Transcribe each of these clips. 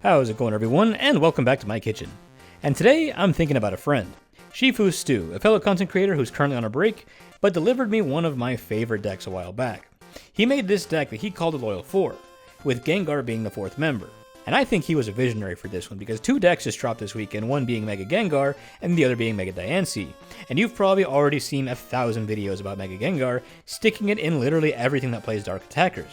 How's it going, everyone, and welcome back to my kitchen. And today, I'm thinking about a friend, Shifu Stu, a fellow content creator who's currently on a break, but delivered me one of my favorite decks a while back. He made this deck that he called the Loyal 4, with Gengar being the 4th member. And I think he was a visionary for this one, because 2 decks just dropped this weekend, one being Mega Gengar, and the other being Mega Diancie. And you've probably already seen 1,000 videos about Mega Gengar, sticking it in literally everything that plays Dark Attackers.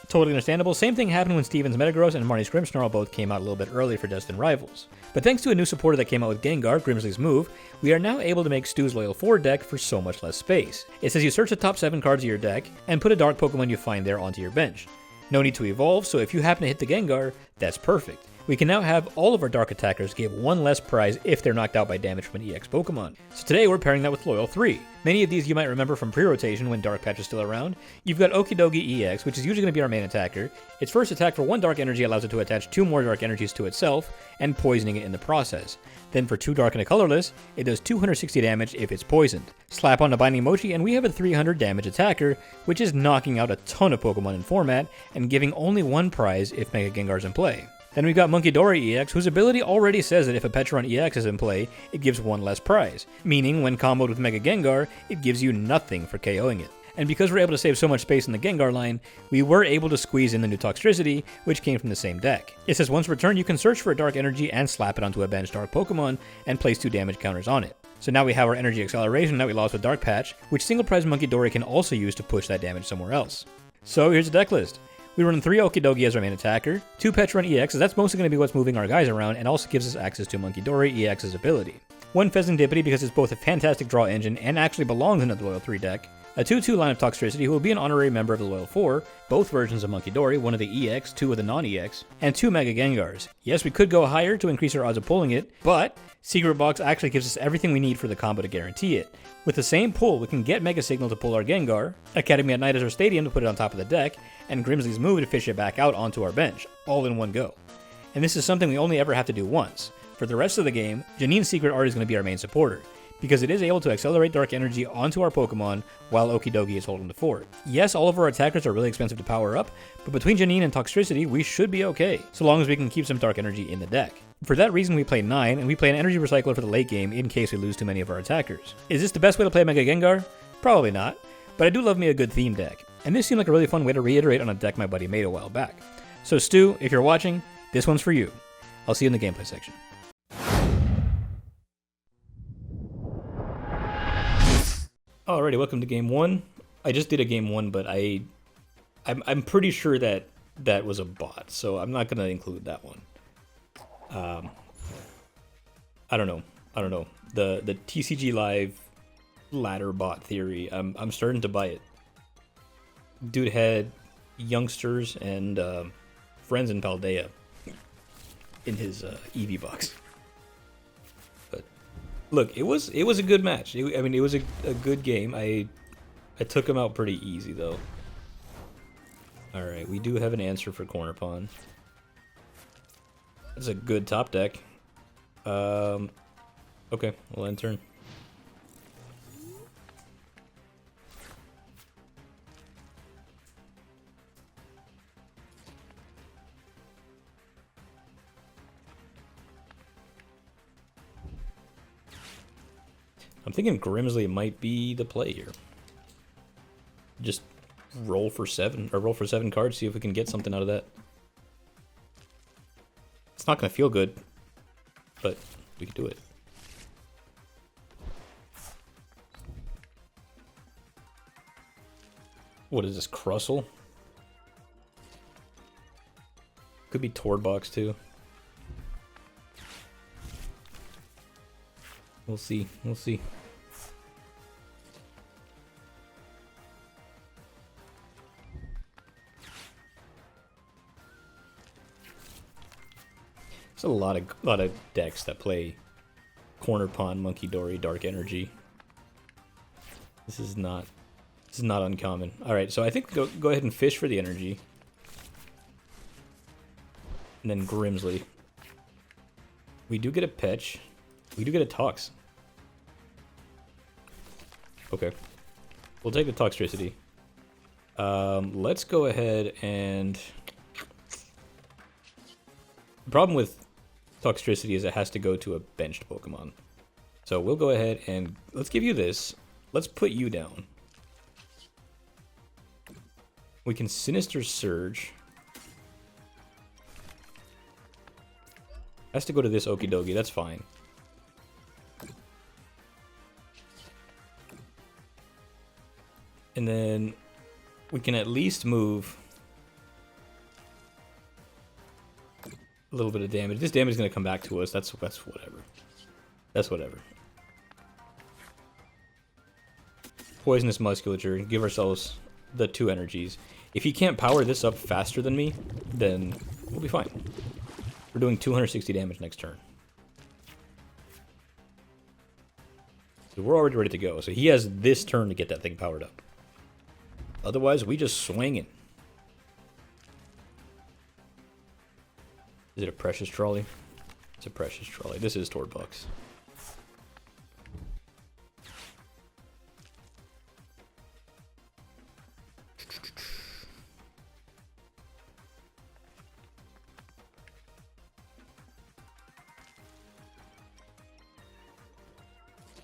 Totally understandable. Same thing happened when Steven's Metagross and Marnie's Grimmsnarl both came out a little bit early for Destined Rivals. But thanks to a new supporter that came out with Gengar, Grimsley's move, we are now able to make Stu's Loyal 4 deck for so much less space. It says you search the top 7 cards of your deck, and put a dark Pokemon you find there onto your bench. No need to evolve, so if you happen to hit the Gengar, that's perfect. We can now have all of our Dark Attackers give 1 less prize if they're knocked out by damage from an EX Pokemon. So today we're pairing that with Loyal 3. Many of these you might remember from pre-rotation when Dark Patch is still around. You've got Okidogi EX, which is usually going to be our main attacker. Its first attack for 1 Dark Energy allows it to attach 2 more Dark Energies to itself, and poisoning it in the process. Then for 2 Dark and a Colorless, it does 260 damage if it's poisoned. Slap on a Binding Mochi and we have a 300 damage attacker, which is knocking out a ton of Pokemon in format, and giving only 1 prize if Mega Gengar's in play. Then we've got Munkidori EX, whose ability already says that if a Pecharunt EX is in play, it gives 1 less prize, meaning when comboed with Mega Gengar, it gives you nothing for KOing it. And because we're able to save so much space in the Gengar line, we were able to squeeze in the new Toxtricity, which came from the same deck. It says once per turn, you can search for a Dark Energy and slap it onto a bench Dark Pokemon, and place 2 damage counters on it. So now we have our Energy Acceleration that we lost with Dark Patch, which single prize Munkidori can also use to push that damage somewhere else. So here's the deck list. We run 3 Okidogi as our main attacker, 2 Pecharunt EXs, that's mostly going to be what's moving our guys around, and also gives us access to Munkidori EX's ability. 1 Fezandipiti because it's both a fantastic draw engine and actually belongs in the Loyal 3 deck. A 2/2 line of Toxtricity, who will be an honorary member of the Loyal 4, both versions of Munkidori, 1 of the EX, 2 of the non-EX, and 2 Mega Gengars. Yes, we could go higher to increase our odds of pulling it, but Secret Box actually gives us everything we need for the combo to guarantee it. With the same pull, we can get Mega Signal to pull our Gengar, Academy at Night as our Stadium to put it on top of the deck, and Grimsley's move to fish it back out onto our bench, all in one go. And this is something we only ever have to do once. For the rest of the game, Janine's Secret Art is going to be our main supporter, because it is able to accelerate Dark Energy onto our Pokemon while Okidogi is holding the fort. Yes, all of our attackers are really expensive to power up, but between Janine and Toxtricity, we should be okay, so long as we can keep some Dark Energy in the deck. For that reason, we play 9, and we play an Energy Recycler for the late game in case we lose too many of our attackers. Is this the best way to play Mega Gengar? Probably not, but I do love me a good theme deck, and this seemed like a really fun way to reiterate on a deck my buddy made a while back. So Stu, if you're watching, this one's for you. I'll see you in the gameplay section. Alrighty, welcome to game 1. I just did a game 1, but I'm pretty sure that that was a bot, so I'm not gonna include that one. I don't know. The TCG Live ladder bot theory, I'm starting to buy it. Dude had youngsters and friends in Paldea in his EV box. But look, it was a good match. I mean, it was a good game. I took him out pretty easy though. All right, we do have an answer for Corner Pawn. That's a good top deck. Okay, we'll end turn. I'm thinking Grimsley might be the play here. Just roll for 7 cards, see if we can get something out of that. It's not gonna feel good, but we can do it. What is this, Crustle? Could be Tord Box too. We'll see, we'll see. There's a lot of decks that play Corner Pawn, Munkidori, Dark Energy. This is not uncommon. All right, so I think go ahead and fish for the energy, and then Grimsley. We do get a Petch. We do get a Tox. Okay, we'll take the Toxtricity. Let's go ahead and problem with Toxtricity is it has to go to a benched Pokemon. So we'll go ahead and let's give you this. Let's put you down. We can Sinister Surge. Has to go to this Okidogi, that's fine. And then we can at least move a little bit of damage. This damage is going to come back to us. That's whatever. That's whatever. Poisonous Musculature. Give ourselves the 2 energies. If he can't power this up faster than me, then we'll be fine. We're doing 260 damage next turn. So we're already ready to go. So he has this turn to get that thing powered up. Otherwise, we just swinging. Is it a Precious Trolley? It's a Precious Trolley. This is Torbucks.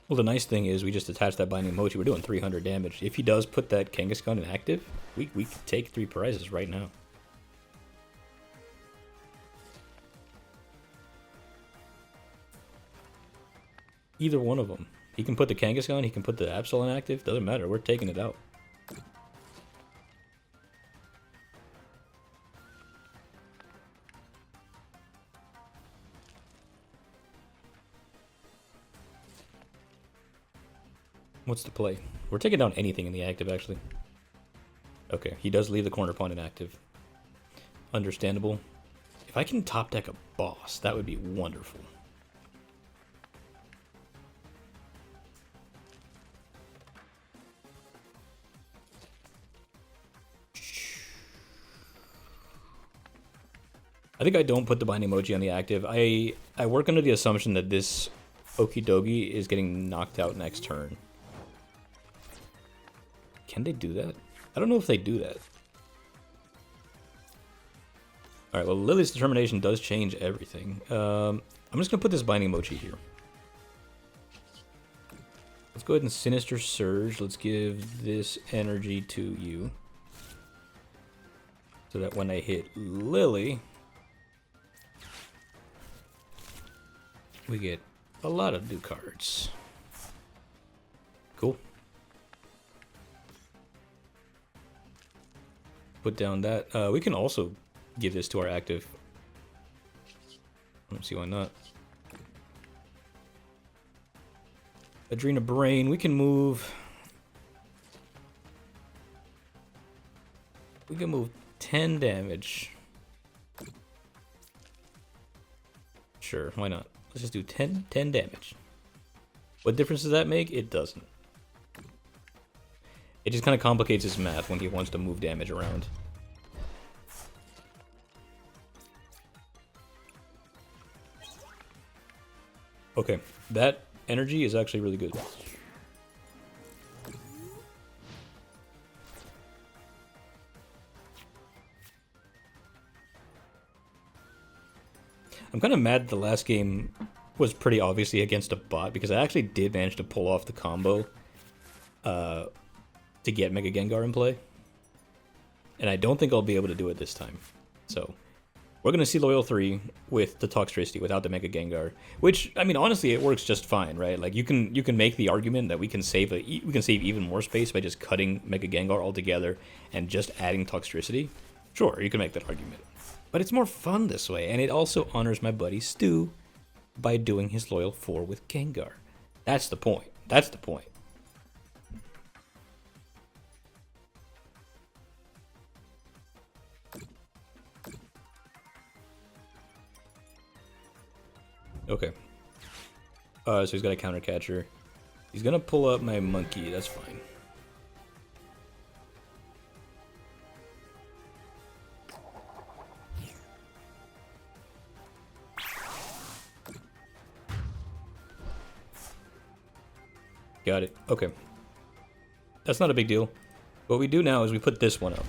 Well, the nice thing is we just attach that Binding Mochi. We're doing 300 damage. If he does put that Kangaskhan in active, we could take 3 prizes right now. Either one of them. He can put the Kangaskhan, he can put the Absol in active. Doesn't matter. We're taking it out. What's the play? We're taking down anything in the active, actually. Okay, he does leave the corner pawn inactive. Understandable. If I can top deck a boss, that would be wonderful. I think I don't put the Binding Mochi on the active. I work under the assumption that this Okidogi is getting knocked out next turn. Can they do that? I don't know if they do that. Alright, well, Lillie's determination does change everything. I'm just going to put this Binding Mochi here. Let's go ahead and Sinister Surge. Let's give this energy to you. So that when I hit Lillie, we get a lot of new cards. Cool. Put down that. We can also give this to our active. I don't see why not. Adrena Brain. We can move. We can move 10 damage. Sure, why not? Let's just do 10 damage. What difference does that make? It doesn't. It just kind of complicates his math when he wants to move damage around. Okay, that energy is actually really good. I'm kind of mad the last game was pretty obviously against a bot, because I actually did manage to pull off the combo to get Mega Gengar in play. And I don't think I'll be able to do it this time. So, we're going to see Loyal 3 with the Toxtricity without the Mega Gengar. Which, I mean, honestly, it works just fine, right? Like, you can make the argument that we can save even more space by just cutting Mega Gengar altogether and just adding Toxtricity. Sure, you can make that argument. But it's more fun this way, and it also honors my buddy Stu by doing his Loyal 4 with Gengar. That's the point. That's the point. Okay. So he's got a counter catcher. He's gonna pull up my monkey, that's fine. Got it. Okay. That's not a big deal. What we do now is we put this one up.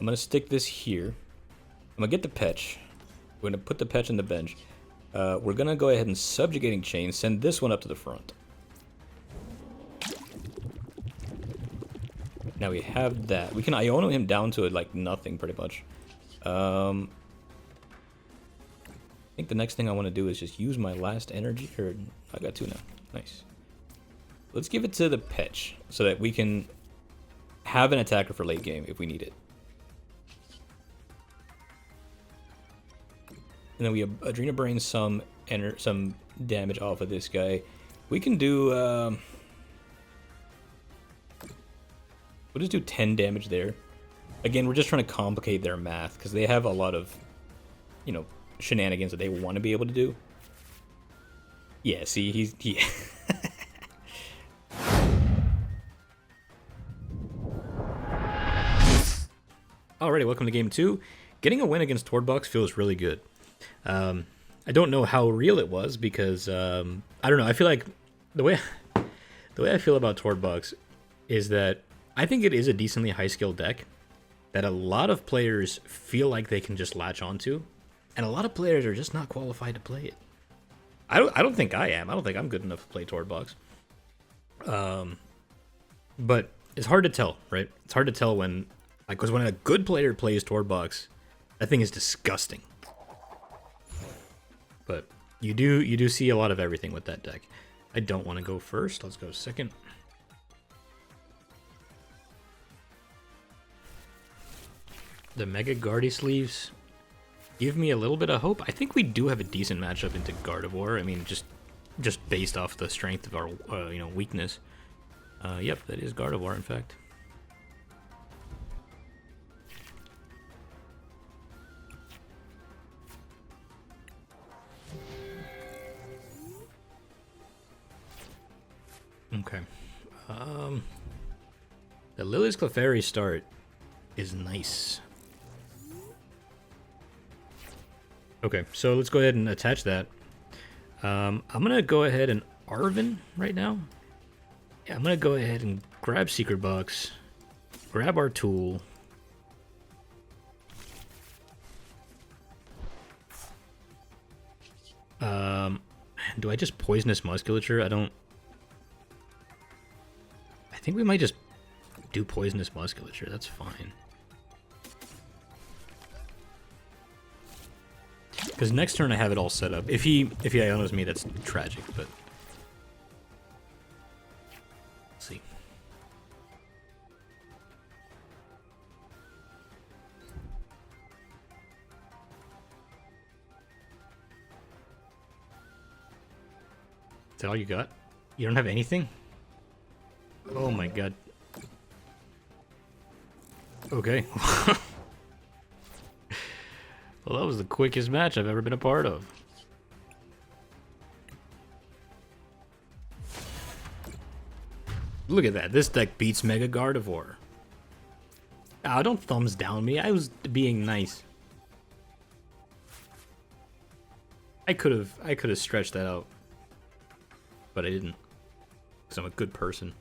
I'm going to stick this here. I'm going to get the Pech. We're going to put the Pech on the bench. We're going to go ahead and Subjugating Chain, send this one up to the front. Now we have that. We can Iono him down to like nothing, pretty much. I think the next thing I want to do is just use my last energy. Or I got 2 now. Nice. Let's give it to the Pech so that we can have an attacker for late game if we need it. And then we Adrena Brain some damage off of this guy. We can do we'll just do 10 damage there. Again, we're just trying to complicate their math because they have a lot of, you know, shenanigans that they want to be able to do. Yeah, see, he Alrighty, welcome to game 2. Getting a win against Torbux feels really good. I don't know how real it was because I don't know. I feel like the way I feel about Torbux is that I think it is a decently high skill deck that a lot of players feel like they can just latch onto, and a lot of players are just not qualified to play it. I don't think I am. I don't think I'm good enough to play Torbux. But it's hard to tell, right? It's hard to tell when, like, because when a good player plays Torbux, that thing is disgusting. But you do see a lot of everything with that deck. I don't want to go first. Let's go second. The Mega Guardy sleeves give me a little bit of hope. I think we do have a decent matchup into Gardevoir. I mean, just based off the strength of our you know, weakness. Yep, that is Gardevoir, in fact. Okay. The Lillie's Clefairy start is nice. Okay, so let's go ahead and attach that. I'm gonna go ahead and Arven right now. Yeah, I'm gonna go ahead and grab Secret Box, grab our tool. Do I just Poisonous Musculature? I think we might just do Poisonous Musculature. That's fine. Because next turn I have it all set up. If he Ionos me, that's tragic, but let's see. Is that all you got? You don't have anything? Oh my god. Okay. Well, that was the quickest match I've ever been a part of. Look at that. This deck beats Mega Gardevoir. Ah, don't thumbs down me. I was being nice. I could have stretched that out. But I didn't. Because I'm a good person.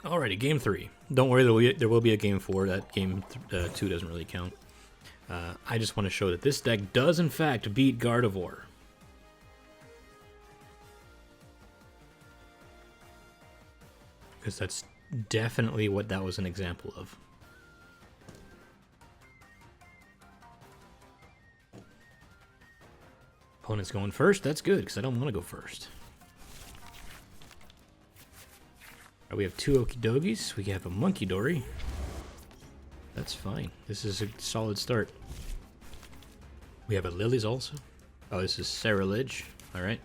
Alrighty, game 3. Don't worry, there will be a game 4. That game 2 doesn't really count. I just want to show that this deck does, in fact, beat Gardevoir. Because that's definitely what that was an example of. Opponent's going first. That's good, because I don't want to go first. We have 2 Okidogis. We have a Munkidori. That's fine. This is a solid start. We have a Lillie's also. Oh, this is Ceruledge. Alright.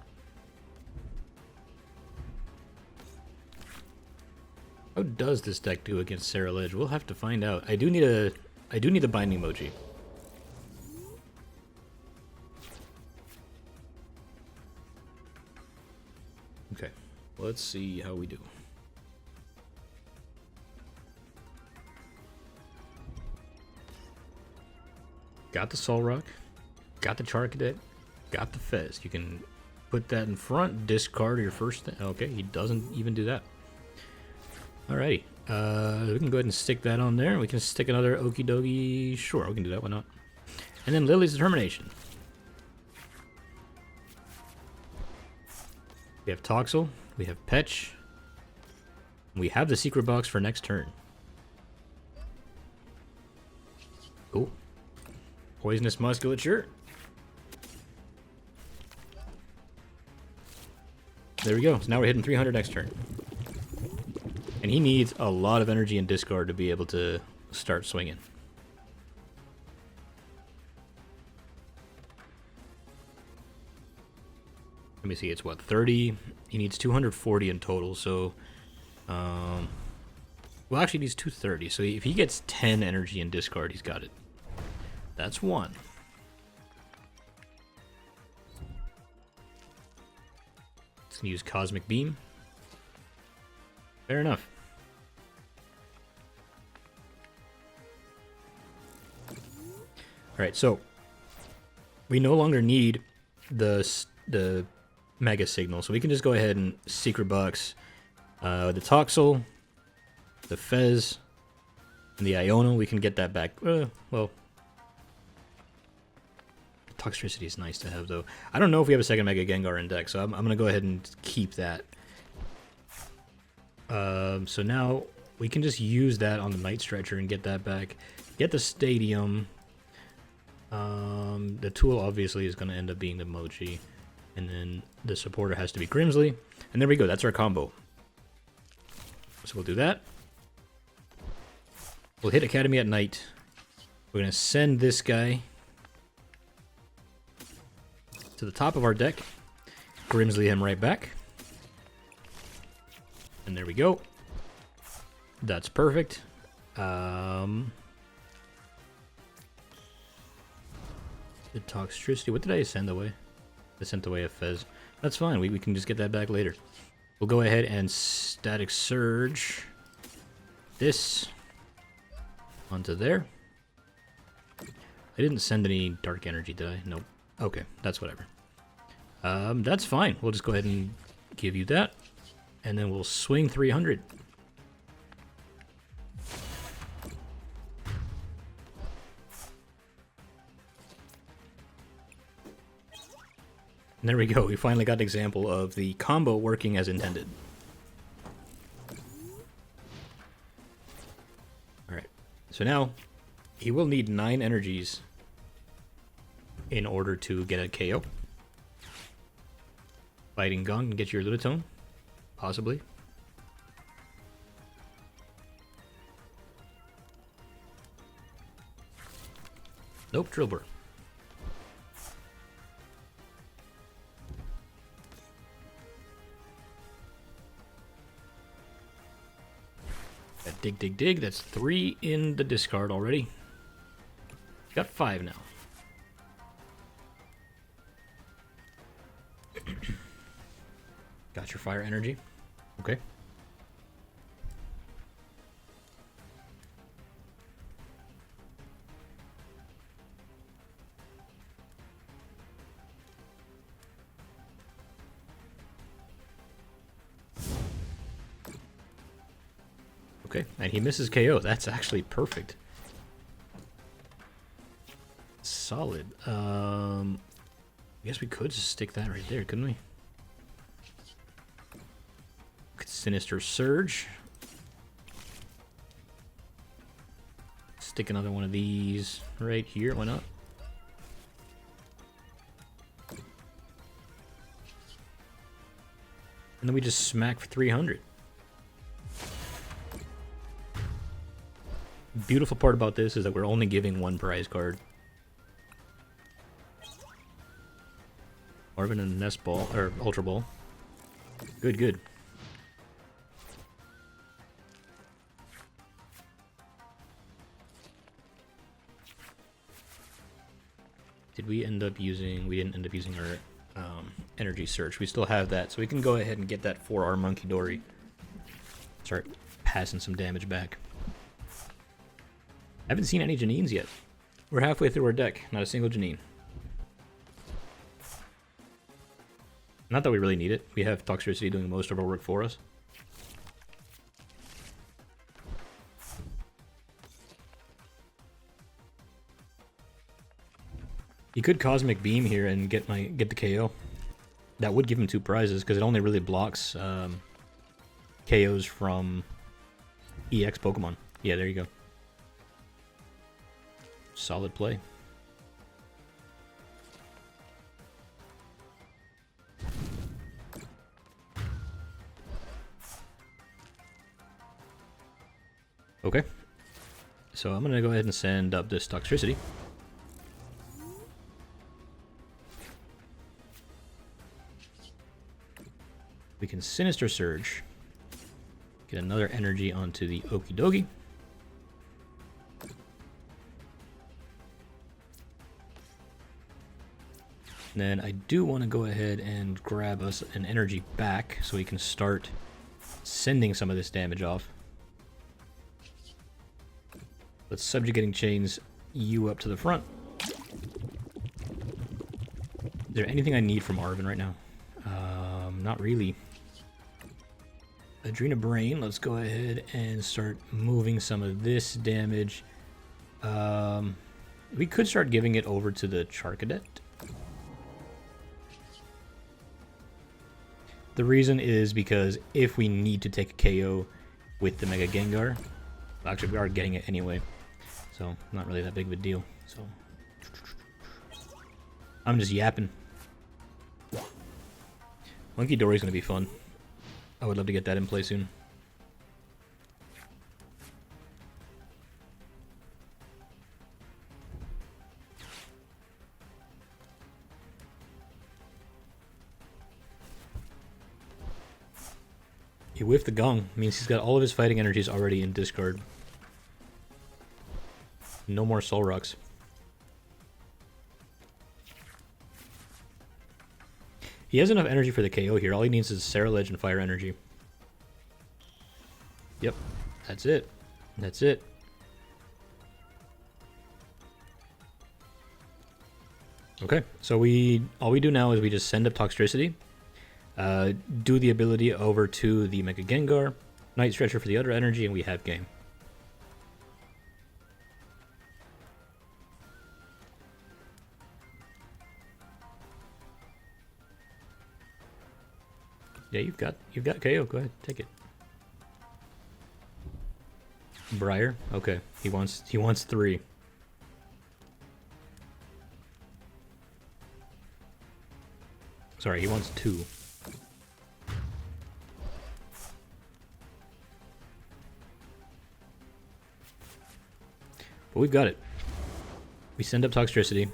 How does this deck do against Ceruledge? We'll have to find out. I do need a Binding Mochi. Okay. Let's see how we do. Got the Solrock, got the Charcadet, got the Fez. You can put that in front, discard your first thing. Okay, he doesn't even do that. Alrighty. We can go ahead and stick that on there. We can stick another Okidogi. Sure, we can do that. Why not? And then Lillie's Determination. We have Toxel. We have Pech. We have the secret box for next turn. Cool. Poisonous Musculature. There we go. So now we're hitting 300 next turn. And he needs a lot of energy and discard to be able to start swinging. Let me see, it's what, 30? He needs 240 in total, so... well, actually, he needs 230, so if he gets 10 energy and discard, he's got it. That's one. Let's use Cosmic Beam. Fair enough. Alright, so we no longer need the Mega Signal, so we can just go ahead and Secret Box the Toxel, the Fez, and the Iono. We can get that back. Well, Toxtricity is nice to have, though. I don't know if we have a second Mega Gengar in deck, so I'm going to go ahead and keep that. So now we can just use that on the Night Stretcher and get that back. Get the Stadium. The tool obviously is going to end up being the Mochi. And then the supporter has to be Grimsley. And there we go. That's our combo. So we'll do that. We'll hit Academy at night. We're going to send this guy to the top of our deck. Grimsley him right back. And there we go. That's perfect. The Toxtricity. What did I send away? I sent away a Fez. That's fine. We can just get that back later. We'll go ahead and Static Surge this onto there. I didn't send any Dark Energy, did I? Nope. Okay, that's whatever. That's fine. We'll just go ahead and give you that. And then we'll swing 300. And there we go. We finally got an example of the combo working as intended. Alright. So now, he will need 9 energies in order to get a KO. Biting Gong and get your Lunatone. Possibly. Nope, Drillbur. Dig, dig, dig. That's 3 in the discard already. Got 5 now. Got your fire energy. Okay. Okay, and he misses KO. That's actually perfect. Solid. I guess we could just stick that right there, couldn't we? Sinister Surge. Stick another one of these right here. Why not? And then we just smack for 300. Beautiful part about this is that we're only giving 1 prize card. Arven and Nest Ball, or Ultra Ball. Good, good. Did we end up using... We didn't end up using our Energy Search. We still have that, so we can go ahead and get that for our Munkidori. Start passing some damage back. I haven't seen any Janines yet. We're halfway through our deck, not a single Janine. Not that we really need it. We have Toxtricity doing most of our work for us. He could Cosmic Beam here and get the KO. That would give him 2 prizes because it only really blocks KOs from EX Pokemon. Yeah, there you go. Solid play. Okay. So I'm going to go ahead and send up this Toxtricity. We can Sinister Surge. Get another energy onto the Okidogi. And then I do want to go ahead and grab us an energy back so we can start sending some of this damage off. Let's Subjugating Chains you up to the front. Is there anything I need from Arven right now? Not really. Adrena Brain, let's go ahead and start moving some of this damage. We could start giving it over to the Charcadet. The reason is because if we need to take a KO with the Mega Gengar, actually we are getting it anyway, so not really that big of a deal. So I'm just yapping. Munkidori's gonna be fun. I would love to get that in play soon. He whiffed the gong. Means he's got all of his fighting energies already in discard. No more Soul Rocks. He has enough energy for the KO here. All he needs is Ceruledge and Fire Energy. Yep, that's it. That's it. Okay, so all we do now is we just send up Toxtricity, do the ability over to the Mega Gengar, Night Stretcher for the other energy, and we have game. Yeah, you've got KO. Go ahead, take it. Briar. Okay, he wants 3. Sorry, he wants 2. But we've got it. We send up Toxtricity.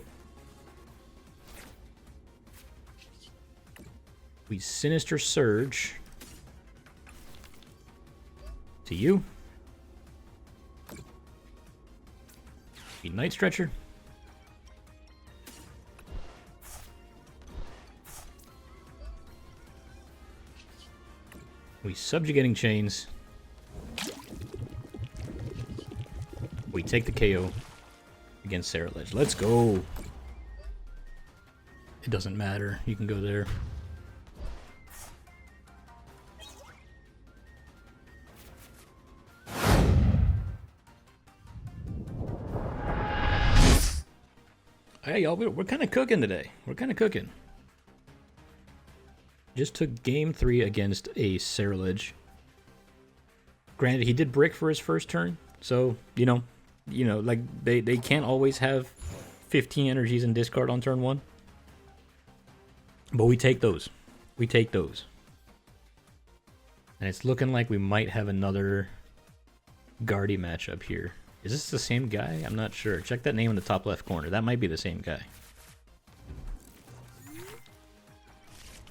We Sinister Surge to you. We Night Stretcher. We Subjugating Chains. We take the KO against Ceruledge. Let's go. It doesn't matter. You can go there. Hey, y'all, we're kind of cooking today. We're kind of cooking. Just took game 3 against a Ceruledge. Granted, he did brick for his first turn, so, you know, like, they can't always have 15 energies in discard on turn 1. But we take those. We take those. And it's looking like we might have another Guardy matchup here. Is this the same guy? I'm not sure. Check that name in the top left corner. That might be the same guy.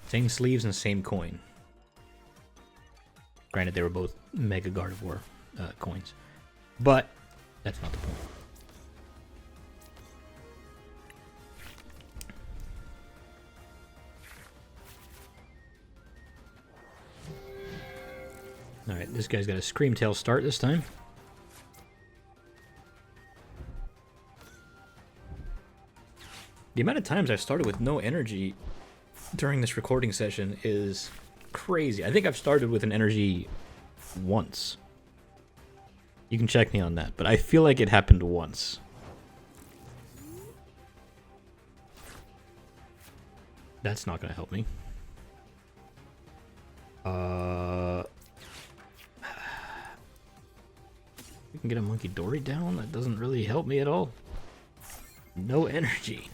Same sleeves and same coin. Granted, they were both Mega Gardevoir coins. But that's not the point. Alright, this guy's got a Screamtail start this time. The amount of times I've started with no energy during this recording session is crazy. I think I've started with an energy once. You can check me on that, but I feel like it happened once. That's not gonna help me. We can get a Munkidori down. That doesn't really help me at all. No energy.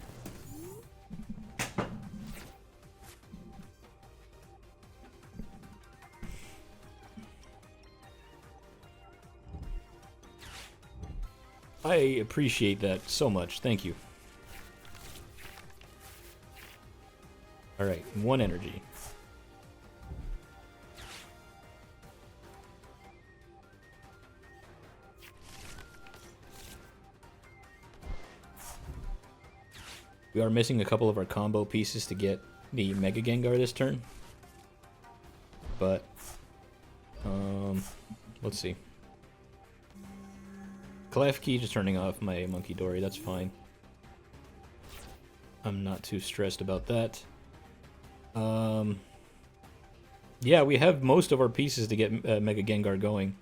I appreciate that so much. Thank you. Alright, 1 energy. We are missing a couple of our combo pieces to get the Mega Gengar this turn. But, let's see. Klefki just turning off my Munkidori, that's fine. I'm not too stressed about that. Yeah, we have most of our pieces to get Mega Gengar going.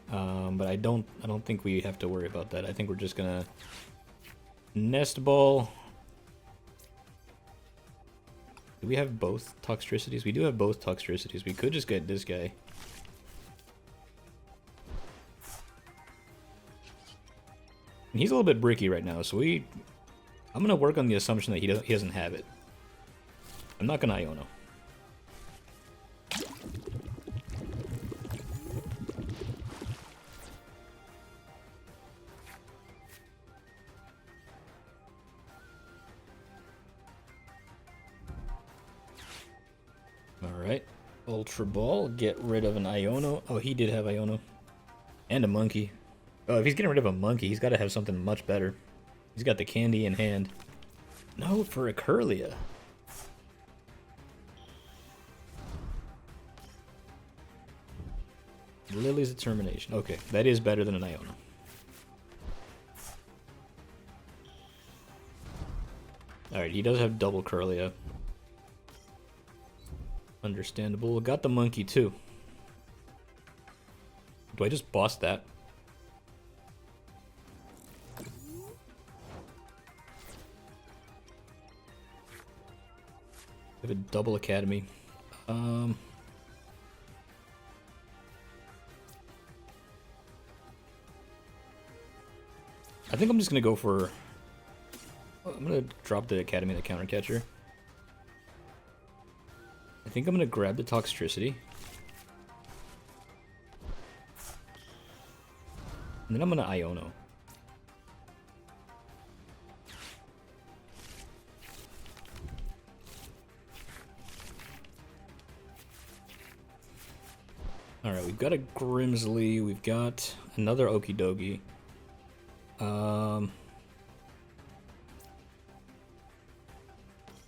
But I don't think we have to worry about that. I think we're just gonna Nest Ball. Do we have both Toxtricities? We do have both Toxtricities. We could just get this guy. And he's a little bit bricky right now, so I'm gonna work on the assumption that he doesn't have it. I'm not gonna Iono. Alright. Ultra Ball, get rid of an Iono. Oh, he did have Iono. And a monkey. Oh, if he's getting rid of a monkey, he's got to have something much better. He's got the candy in hand. No, for a Curlia. Lillie's Determination. Okay, that is better than an Iono. Alright, he does have double Curlia. Understandable. Got the monkey too. Do I just boss that? I have a double academy. I think I'm just gonna go for. I'm gonna drop the academy, the counter catcher. I think I'm gonna grab the Toxtricity. And then I'm gonna Iono. Alright, we've got a Grimsley, we've got another Okidogi.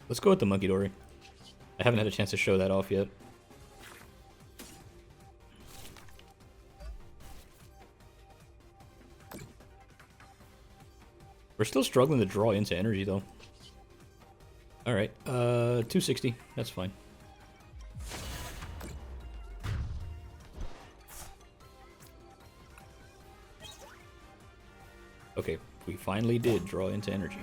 Let's go with the Munkidori. I haven't had a chance to show that off yet. We're still struggling to draw into energy though. Alright, 260, that's fine. Okay, we finally did draw into energy.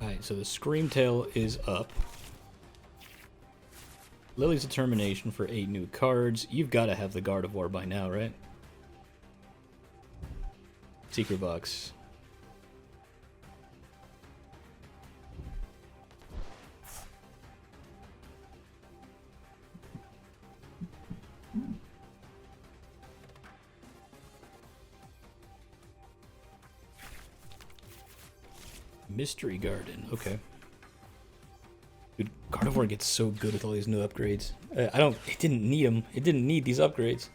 Alright, so the Screamtail is up. Lillie's Determination for 8 new cards. You've got to have the Gardevoir by now, right? Secret Box. Mystery Garden, okay. Dude, Gardevoir gets so good with all these new upgrades. It didn't need them. It didn't need these upgrades.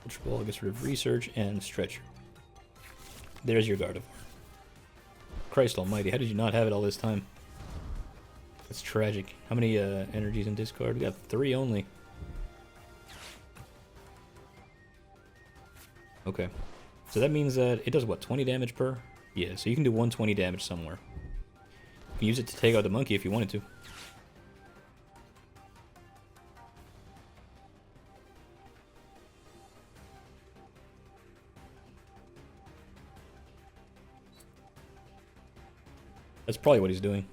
Ultra Ball gets rid of Research and Stretcher. There's your Gardevoir. Christ almighty, how did you not have it all this time? That's tragic. How many energies in discard? We got 3 only. Okay. So that means that it does what, 20 damage per? Yeah, so you can do 120 damage somewhere. can use it to take out the monkey if you wanted to. That's probably what he's doing.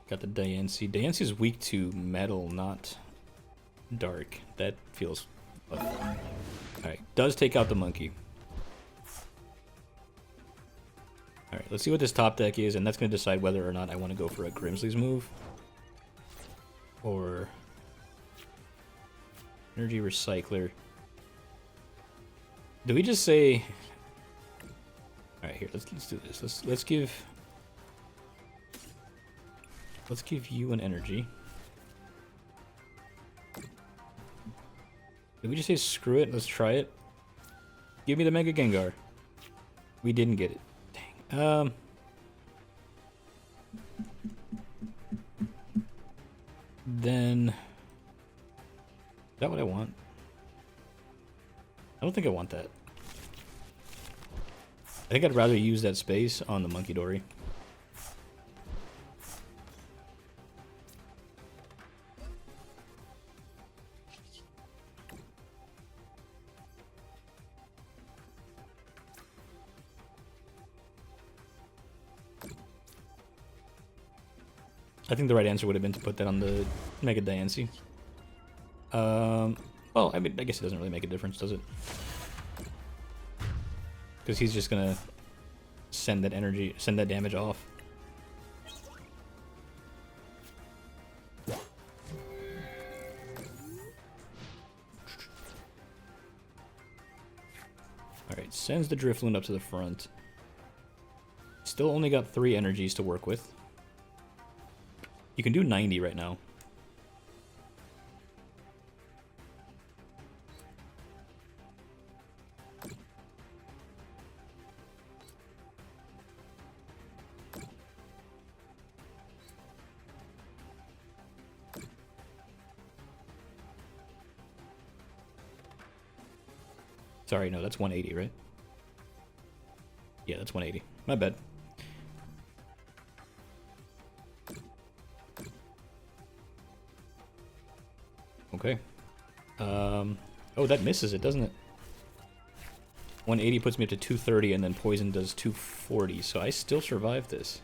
Got the Diancie. Diancie is weak to metal, not dark. That feels fun. Alright, does take out the monkey. Alright, let's see what this top deck is, and that's going to decide whether or not I want to go for a Grimsley's move. Or Energy Recycler. Do we just say... Alright, here, let's do this. Let's give you an energy. Did we just say screw it? Let's try it. Give me the Mega Gengar. We didn't get it. Dang. Then... Is that what I want? I don't think I want that. I think I'd rather use that space on the Munkidori. I think the right answer would have been to put that on the Mega Diancie. Well, I mean, I guess it doesn't really make a difference, does it? Because he's just gonna send that energy, send that damage off. Alright, sends the Drifloon up to the front. Still only got 3 energies to work with. You can do 90 right now. Sorry, no, that's 180, right? Yeah, that's 180. My bad. Okay. Oh, that misses it, doesn't it? 180 puts me up to 230, and then poison does 240, so I still survive this.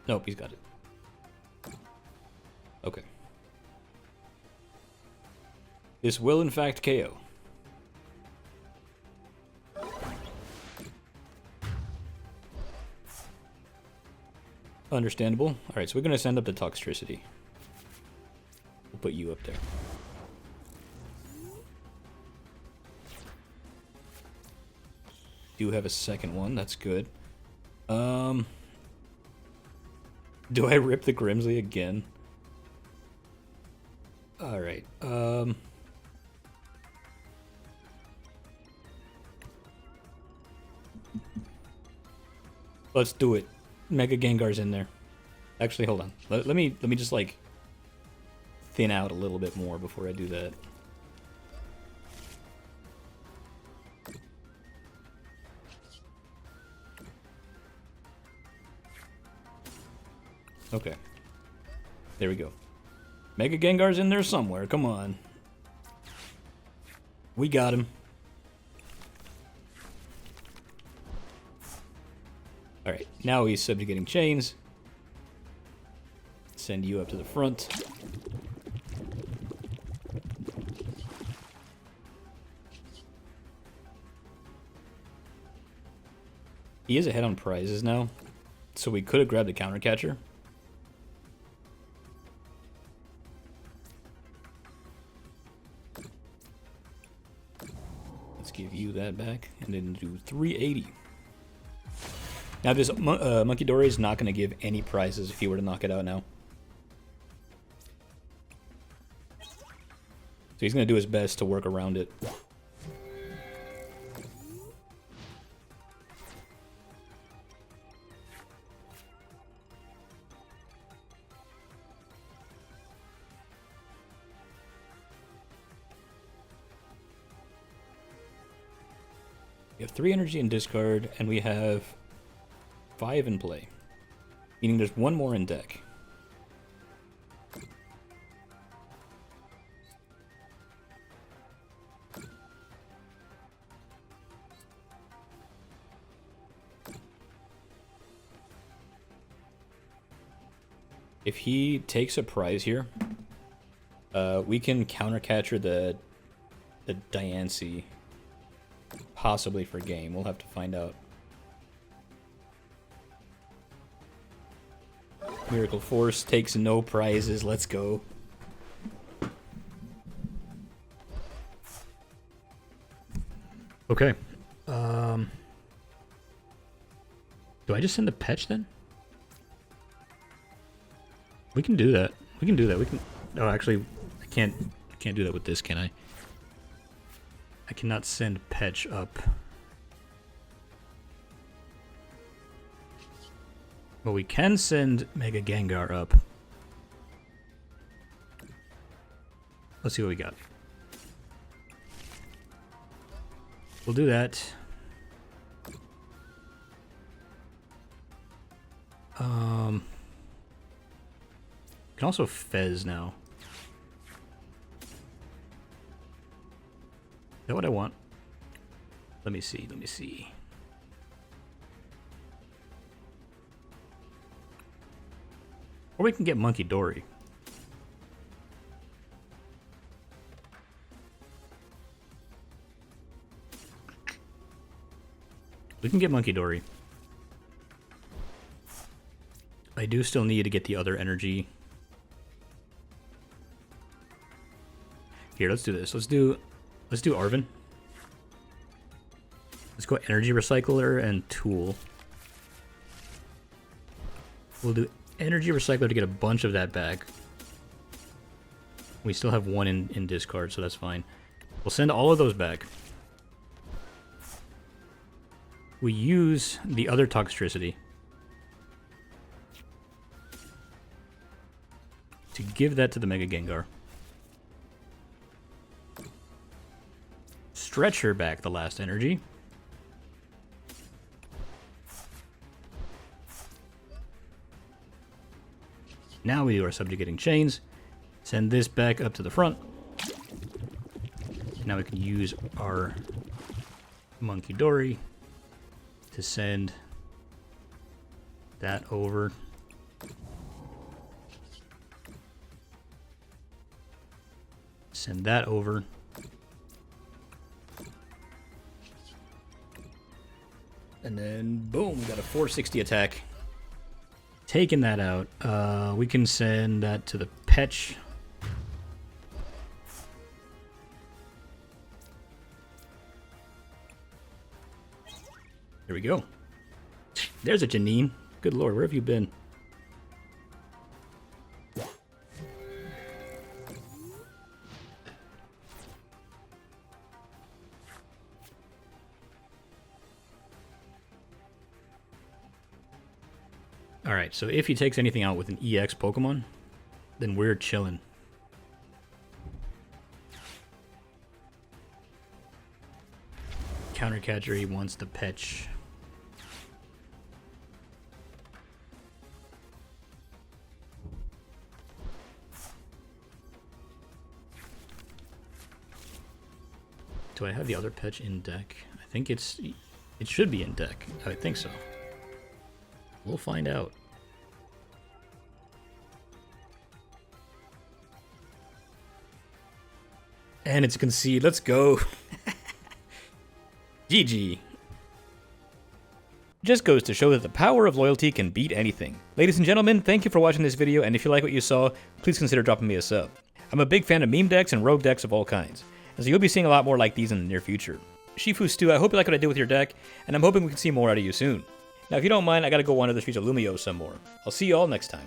Nope, he's got it. Okay. This will, in fact, KO. Understandable. Alright, so we're going to send up the Toxtricity. We'll put you up there. Do have a second one, that's good. Do I rip the Grimsley again? Alright, let's do it. Mega Gengar's in there. Actually, hold on. Let me just, like, thin out a little bit more before I do that. Okay. There we go. Mega Gengar's in there somewhere. Come on. We got him. Alright, now he's subjugating chains. Send you up to the front. He is ahead on prizes now, so we could have grabbed the counter catcher. Let's give you that back, and then do 380. Now this Munkidori is not going to give any prizes if he were to knock it out now. So he's going to do his best to work around it. We have 3 energy in discard, and we have 5 in play. Meaning there's 1 more in deck. If he takes a prize here, we can countercatcher the Diancie, possibly for game. We'll have to find out. Miracle Force takes no prizes. Let's go. Okay. Do I just send the Pech then? We can do that. We can do that. We can. Oh, actually, I can't do that with this, can I? I cannot send Pech up. But we can send Mega Gengar up. Let's see what we got. We'll do that. We can also Fez now. Is that what I want? Let me see, let me see. Or we can get Munkidori. We can get Munkidori. I do still need to get the other energy. Here, let's do this. Let's do Arven. Let's go Energy Recycler and Tool. We'll do Energy Recycler to get a bunch of that back. We still have 1 in discard, so that's fine. We'll send all of those back. We use the other Toxtricity to give that to the Mega Gengar. Stretcher back the last energy. Now we do our subjugating chains. Send this back up to the front. Now we can use our Munkidori to send that over. Send that over. And then, boom, we got a 460 attack. Taking that out, we can send that to the Pech. There we go. There's a Janine. Good lord, where have you been? Alright, so if he takes anything out with an EX Pokemon, then we're chilling. Countercatcher, he wants the Pech. Do I have the other Pech in deck? I think it should be in deck. I think so. We'll find out. And it's a concede. Let's go. GG. Just goes to show that the power of loyalty can beat anything. Ladies and gentlemen, thank you for watching this video, and if you like what you saw, please consider dropping me a sub. I'm a big fan of meme decks and rogue decks of all kinds, and so you'll be seeing a lot more like these in the near future. Shifu Stu, I hope you like what I did with your deck, and I'm hoping we can see more out of you soon. Now, if you don't mind, I gotta go wander the streets of Lumio some more. I'll see you all next time.